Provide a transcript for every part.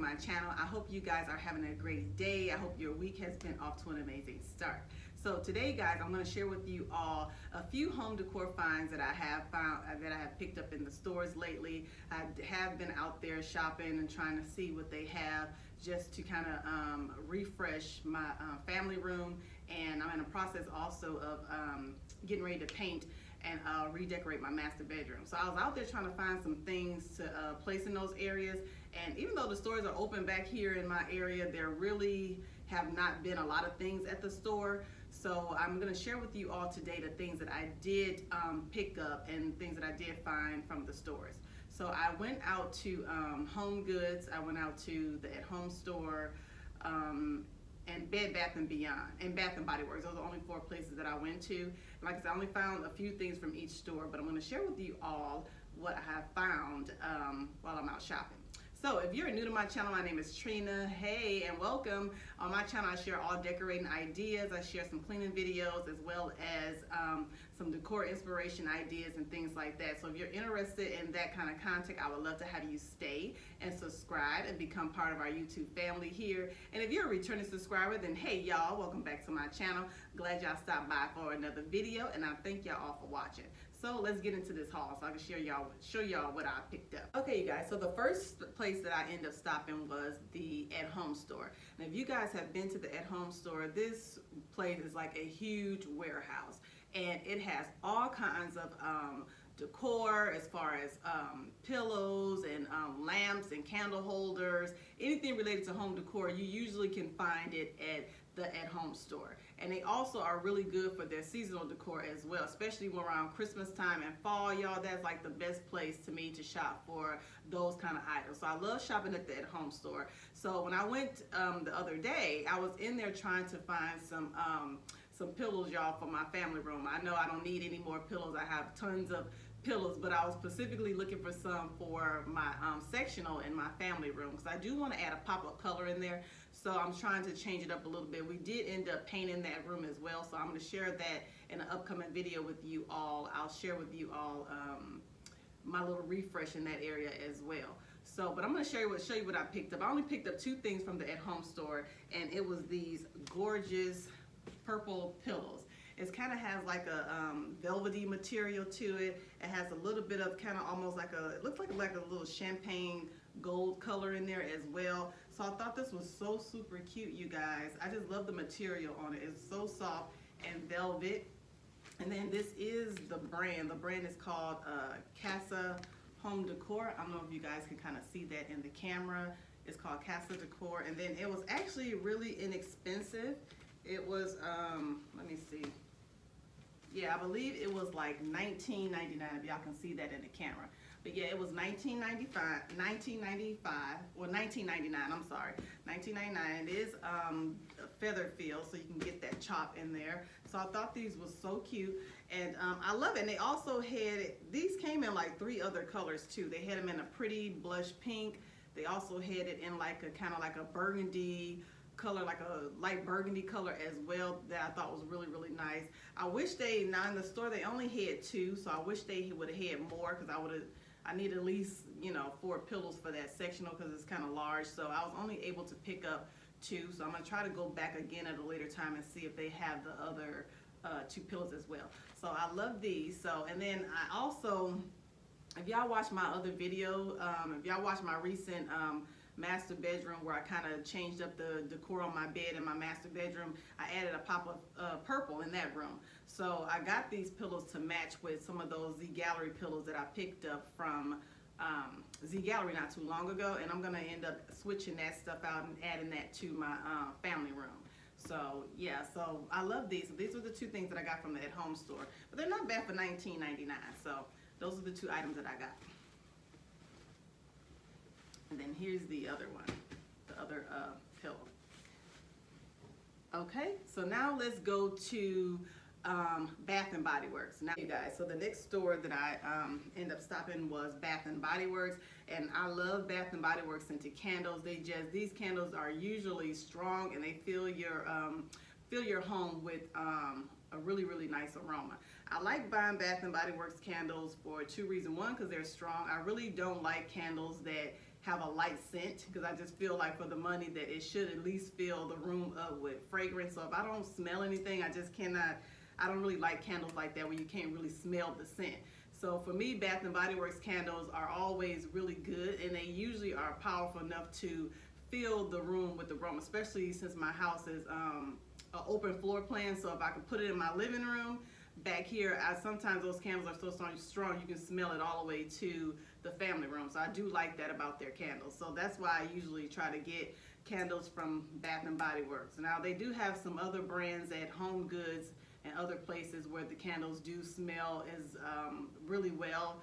my channel. I hope you guys are having a great day. I hope your week has been off to an amazing start. So today, guys, I'm going to share with you all a few home decor finds that I have found, that I have picked up in the stores lately. I have been out there shopping and trying to see what they have just to kind of refresh my family room, and I'm in the process also of getting ready to paint and redecorate my master bedroom. So I was out there trying to find some things to place in those areas, and even though the stores are open back here in my area, there really have not been a lot of things at the store. So I'm going to share with you all today the things that I did pick up and things that I did find from the stores. So I went out to HomeGoods, I went out to the At Home store, and Bed Bath & Beyond, and Bath & Body Works. Those are the only 4 places that I went to. Like I said, I only found a few things from each store, but I'm going to share with you all what I have found while I'm out shopping. So if you're new to my channel, my name is Trina. Hey, and welcome. On my channel, I share all decorating ideas. I share some cleaning videos as well as some decor inspiration ideas and things like that. So if you're interested in that kind of content, I would love to have you stay and subscribe and become part of our YouTube family here. And if you're a returning subscriber, then hey y'all, welcome back to my channel. Glad y'all stopped by for another video, and I thank y'all all for watching. So let's get into this haul so I can show y'all what I picked up. Okay, you guys, so the first place that I ended up stopping was the At Home store. Now if you guys have been to the At Home store, this place is like a huge warehouse, and it has all kinds of decor as far as pillows and lamps and candle holders. Anything related to home decor, you usually can find it at the At Home store. And they also are really good for their seasonal decor as well, especially around Christmas time and fall, y'all. That's like the best place to me to shop for those kind of items. So I love shopping at the At Home store. So when I went the other day, I was in there trying to find some pillows, y'all, for my family room. I know I don't need any more pillows. I have tons of pillows, but I was specifically looking for some for my sectional in my family room, because I do want to add a pop-up color in there. So I'm trying to change it up a little bit. We did end up painting that room as well, so I'm going to share that in an upcoming video with you all. I'll share with you all my little refresh in that area as well. So, but I'm going to show you what I picked up. I only picked up 2 things from the At Home store, and it was these gorgeous purple pillows. It kind of has like a velvety material to it. It has a little bit of kind of almost like it looks like a little champagne gold color in there as well. So I thought this was so super cute, you guys. I just love the material on it. It's so soft and velvet. And then this is the brand. The brand is called Casa Home Decor. I don't know if you guys can kind of see that in the camera. It's called Casa Decor. And then it was actually really inexpensive. It was, let me see. Yeah, I believe it was like $19.99, if y'all can see that in the camera. But yeah, it was $19.99, well $19.99, I'm sorry, $19.99. It is a feather feel, so you can get that chop in there. So I thought these was so cute, and I love it. And they also had, these came in like 3 other colors too. They had them in a pretty blush pink. They also had it in like a kind of like a burgundy color, like a light burgundy color as well, that I thought was really, really nice. I wish now in the store they only had 2, so I wish they would have had more, because I need at least, you know, 4 pillows for that sectional, because it's kind of large. So I was only able to pick up 2, so I'm gonna try to go back again at a later time and see if they have the other 2 pillows as well. So I love these. So, and then I also, if y'all watch my other video, if y'all watch my recent master bedroom where I kind of changed up the decor on my bed in my master bedroom, I added a pop of purple in that room. So I got these pillows to match with some of those Z Gallery pillows that I picked up from Z Gallery not too long ago, and I'm gonna end up switching that stuff out and adding that to my family room. So yeah, so I love these. So these were the 2 things that I got from the At Home store, but they're not bad for $19.99. So those are the 2 items that I got. And then here's the other one, the other pillow. Okay, so now let's go to Bath & Body Works. Now, you guys, so the next store that I ended up stopping was Bath & Body Works, and I love Bath & Body Works scented candles. These candles are usually strong, and they fill your home with a really, really nice aroma. I like buying Bath & Body Works candles for 2 reasons. One, because they're strong. I really don't like candles that have a light scent, because I just feel like for the money that it should at least fill the room up with fragrance. So if I don't smell anything, I just cannot, I don't really like candles like that where you can't really smell the scent. So for me, Bath and Body Works candles are always really good, and they usually are powerful enough to fill the room with aroma, especially since my house is an open floor plan. So if I can put it in my living room, back here, sometimes those candles are so strong you can smell it all the way to the family room. So I do like that about their candles. So that's why I usually try to get candles from Bath and Body Works. Now they do have some other brands at HomeGoods and other places where the candles do smell really well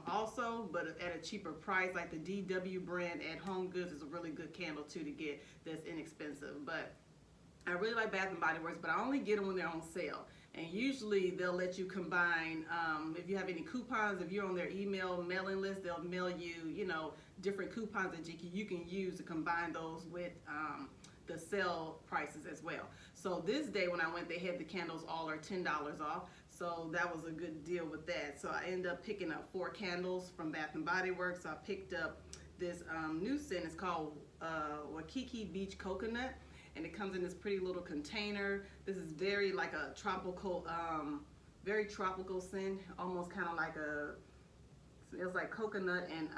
also, but at a cheaper price. Like the DW brand at HomeGoods is a really good candle too to get that's inexpensive. But I really like Bath and Body Works, but I only get them when they're on sale. And usually they'll let you combine, if you have any coupons, if you're on their email mailing list, they'll mail you, you know, different coupons that you can use to combine those with the sale prices as well. So this day when I went, they had the candles all are $10 off. So that was a good deal with that. So I ended up picking up 4 candles from Bath and Body Works. So I picked up this new scent. It's called Waikiki Beach Coconut. And it comes in this pretty little container. This is very like a tropical, very tropical scent, almost kind of like it's like coconut and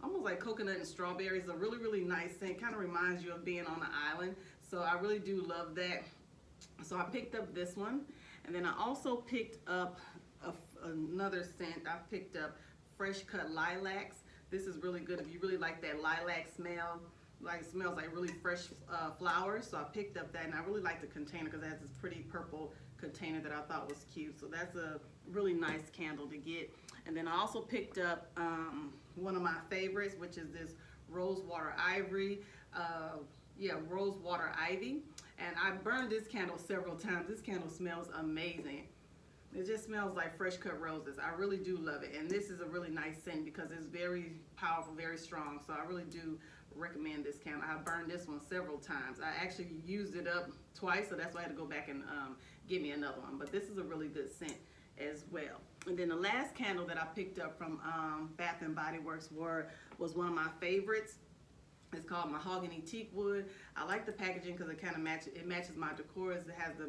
almost like coconut and strawberries. A really, really nice scent. Kind of reminds you of being on an island. So I really do love that. So I picked up this one, and then I also picked up another scent. I picked up Fresh Cut Lilacs. This is really good if you really like that lilac smell. Like, it smells like really fresh flowers. So I picked up that, and I really like the container because it has this pretty purple container that I thought was cute. So that's a really nice candle to get. And then I also picked up one of my favorites, which is this Rosewater Ivory. Rosewater Ivy. And I burned this candle several times. This candle smells amazing. It just smells like fresh cut roses. I really do love it. And this is a really nice scent because it's very powerful, very strong. So I really do recommend this candle. I burned this one several times. I actually used it up twice, so that's why I had to go back and get me another one. But this is a really good scent as well. And then the last candle that I picked up from Bath and Body Works was one of my favorites. It's called Mahogany Teak Wood. I like the packaging because it kind of matches my decor. It has the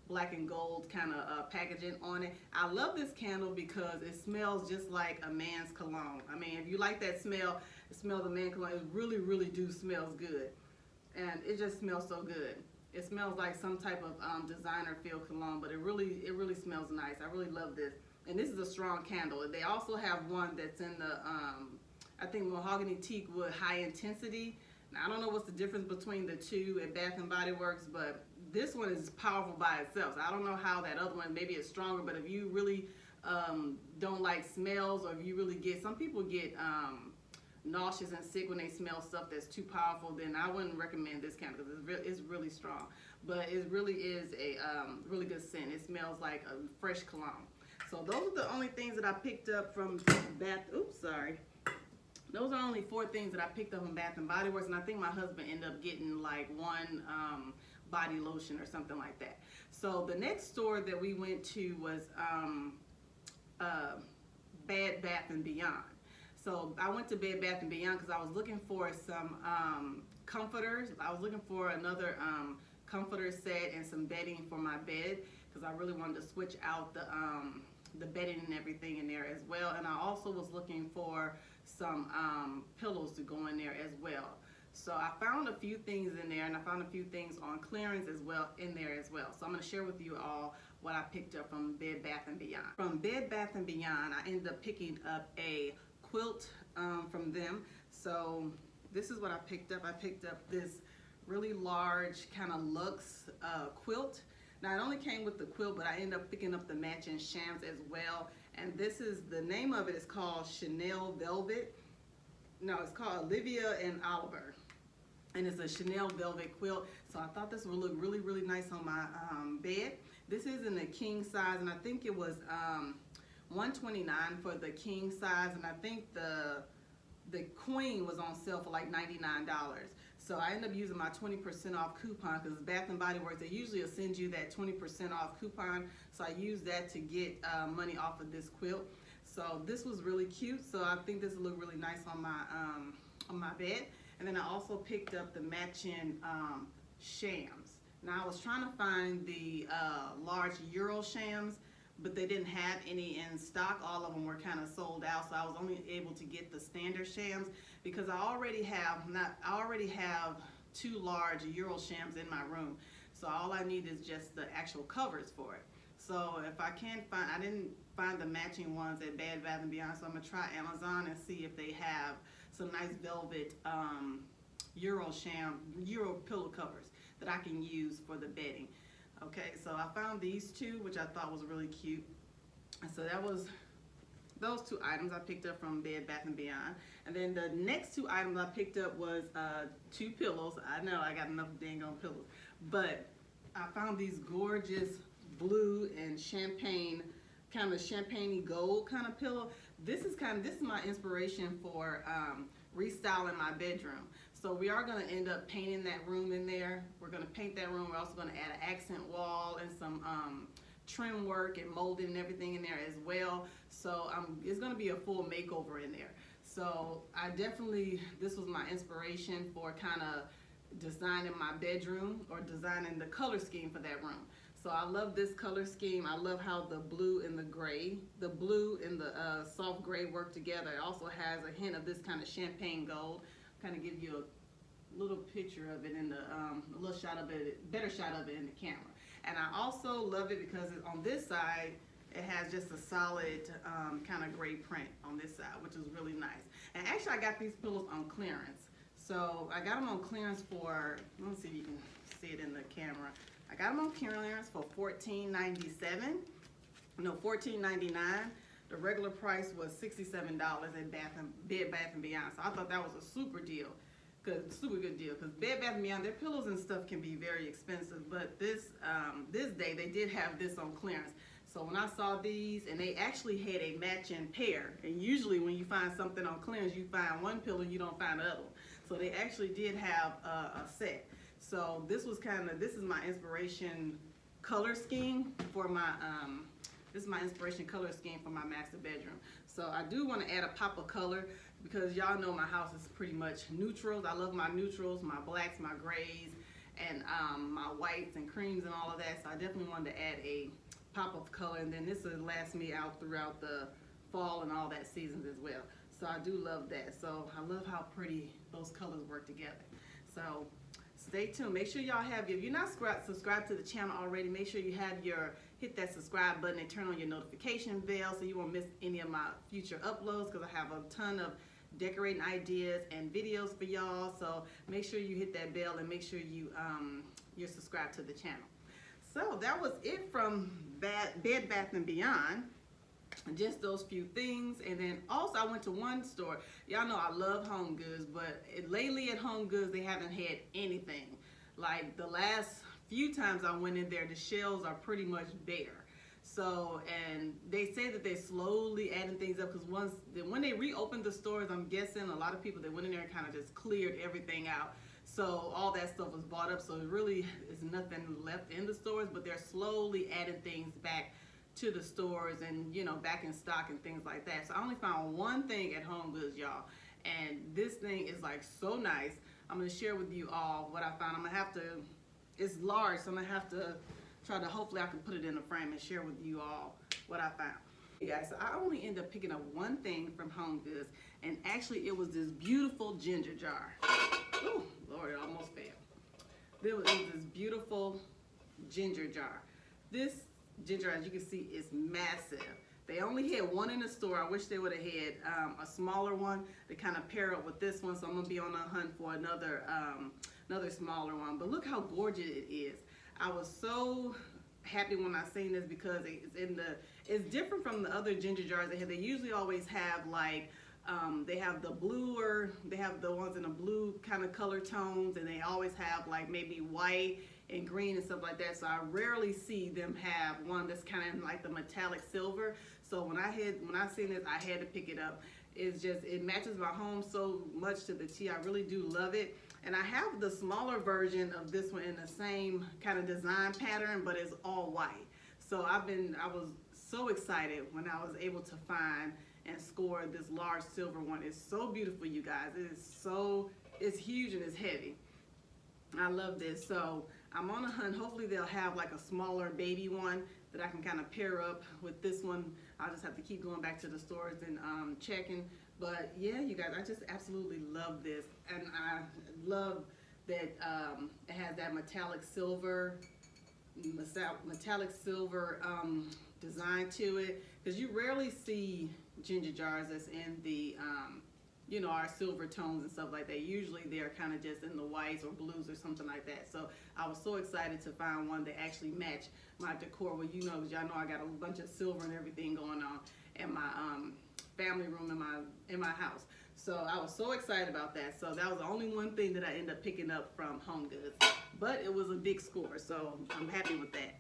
black and gold kind of packaging on it. I love this candle because it smells just like a man's cologne. I mean, if you like that smell, smell the man cologne, it really, really do smells good. And it just smells so good. It smells like some type of designer feel cologne, but it really smells nice. I really love this. And this is a strong candle. They also have one that's in the, I think Mahogany Teak Wood High Intensity. Now, I don't know what's the difference between the two at Bath and Body Works, but this one is powerful by itself. So I don't know how that other one, maybe it's stronger, but if you really don't like smells, or if you really some people get nauseous and sick when they smell stuff that's too powerful, then I wouldn't recommend this candle because it's really strong. But it really is a really good scent. It smells like a fresh cologne. So those are the only things that I picked up from Those are only 4 things that I picked up from Bath and Body Works, and I think my husband ended up getting like one body lotion or something like that. So the next store that we went to was Bed Bath & Beyond. So I went to Bed Bath & Beyond because I was looking for some comforters. I was looking for another comforter set and some bedding for my bed because I really wanted to switch out the bedding and everything in there as well. And I also was looking for some pillows to go in there as well. So I found a few things in there, and I found a few things on clearance as well in there as well. So I'm going to share with you all what I picked up from Bed Bath & Beyond. From Bed Bath & Beyond, I ended up picking up a quilt from them. So this is what I picked up. I picked up this really large kind of luxe quilt. Now it only came with the quilt, but I ended up picking up the matching shams as well. And this is, the name of it is called Chanel Velvet. No, it's called Olivia and Oliver. And it's a Chanel velvet quilt. So I thought this would look really, really nice on my bed. This is in the king size, and I think it was $129 for the king size, and I think the queen was on sale for like $99. So I ended up using my 20% off coupon because Bath and Body Works, they usually will send you that 20% off coupon. So I used that to get money off of this quilt. So this was really cute. So I think this will look really nice on my bed. And then I also picked up the matching shams. Now I was trying to find the large Euro shams, but they didn't have any in stock. All of them were kind of sold out, so I was only able to get the standard shams because I already have 2 large Euro shams in my room. So all I need is just the actual covers for it. So if I can't find, I didn't find the matching ones at Bed Bath & Beyond, so I'm gonna try Amazon and see if they have some nice velvet Euro pillow covers that I can use for the bedding. Okay, so I found these 2, which I thought was really cute. And so that was those 2 items I picked up from Bed Bath & Beyond. And then the next 2 items I picked up was 2 pillows. I know I got enough dang on pillows. But I found these gorgeous blue and champagne, kind of champagne-y gold kind of pillow. This is my inspiration for restyling my bedroom. So we are going to end up painting that room in there. We're going to paint that room. We're also going to add an accent wall and some trim work and molding and everything in there as well. So it's going to be a full makeover in there. So this was my inspiration for kind of designing my bedroom or designing the color scheme for that room. So I love this color scheme. I love how the blue and the gray, the blue and the soft gray work together. It also has a hint of this kind of champagne gold. Kind of give you a little picture of it in the, a little shot of it, better shot of it in the camera. And I also love it because on this side, it has just a solid kind of gray print on this side, which is really nice. And actually, I got these pillows on clearance. So I got them on clearance for, let me see if you can see it in the camera. I got them on clearance for $14.97. No, $14.99. The regular price was $67 at Bed Bath & Beyond. So I thought that was a super deal, super good deal. Because Bed Bath & Beyond, their pillows and stuff can be very expensive, but this day they did have this on clearance. So when I saw these, and they actually had a matching pair, and usually when you find something on clearance, you find one pillow, you don't find the other one. So they actually did have a set. So this is my inspiration color scheme for my this is my inspiration color scheme for my master bedroom. So I do want to add a pop of color because y'all know my house is pretty much neutrals. I love my neutrals, my blacks, my grays, and my whites and creams and all of that. So I definitely wanted to add a pop of color, and then this will last me out throughout the fall and all that seasons as well. So I do love that. So I love how pretty those colors work together. So stay tuned. Make sure y'all have if you're not subscribed to the channel already, make sure you have hit that subscribe button and turn on your notification bell so you won't miss any of my future uploads, because I have a ton of decorating ideas and videos for y'all. So make sure you hit that bell and make sure you're subscribed to the channel. So that was it from Bed Bath & Beyond. Just those few things. And then also I went to one store. Y'all know I love HomeGoods, but lately at HomeGoods they haven't had anything. Like the last few times I went in there, the shelves are pretty much bare. So, and they say that they're slowly adding things up, because when they reopened the stores, I'm guessing a lot of people that went in there and kind of just cleared everything out. So all that stuff was bought up, so it really is nothing left in the stores, but they're slowly adding things back to the stores and, you know, back in stock and things like that. So I only found one thing at HomeGoods, y'all, and this thing is like so nice. I'm gonna share with you all what I found. I'm gonna have to, it's large, so I'm gonna have to try to, hopefully I can put it in a frame and share with you all what I found. Hey guys, so I only ended up picking up one thing from HomeGoods, and actually it was this beautiful ginger jar. Oh Lord, it almost failed. There was this beautiful ginger jar. This ginger, as you can see, is massive. They only had one in the store. I wish they would have had a smaller one to kind of pair up with this one. So I'm gonna be on a hunt for another smaller one. But look how gorgeous it is. I was so happy when I seen this because it's different from the other ginger jars they have. They usually always have like they have the bluer, they have the ones in the blue kind of color tones, and they always have like maybe white and green and stuff like that. So I rarely see them have one that's kind of like the metallic silver. So when I seen this, I had to pick it up. It's just, it matches my home so much to the T. I really do love it. And I have the smaller version of this one in the same kind of design pattern, but it's all white. So I was so excited when I was able to find and score this large silver one. It's so beautiful, you guys. It's huge and it's heavy. I love this. So I'm on a hunt. Hopefully they'll have like a smaller baby one that I can kind of pair up with this one. I'll just have to keep going back to the stores and checking. But yeah, you guys, I just absolutely love this. And I love that it has that metallic silver design to it, because you rarely see ginger jars that's in the you know, our silver tones and stuff like that. Usually they're kind of just in the whites or blues or something like that. So I was so excited to find one that actually matched my decor. Well, you know, y'all know I got a bunch of silver and everything going on in my family room in my house. So I was so excited about that. So that was the only one thing that I ended up picking up from HomeGoods, but it was a big score, so I'm happy with that.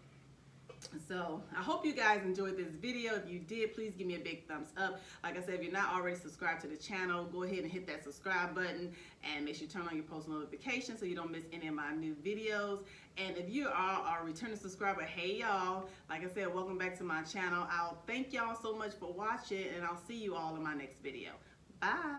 So I hope you guys enjoyed this video. If you did, please give me a big thumbs up. Like I said, if you're not already subscribed to the channel, go ahead and hit that subscribe button and make sure you turn on your post notifications so you don't miss any of my new videos. And if you are a returning subscriber, hey y'all, like I said, welcome back to my channel. I'll thank y'all so much for watching, and I'll see you all in my next video. Bye.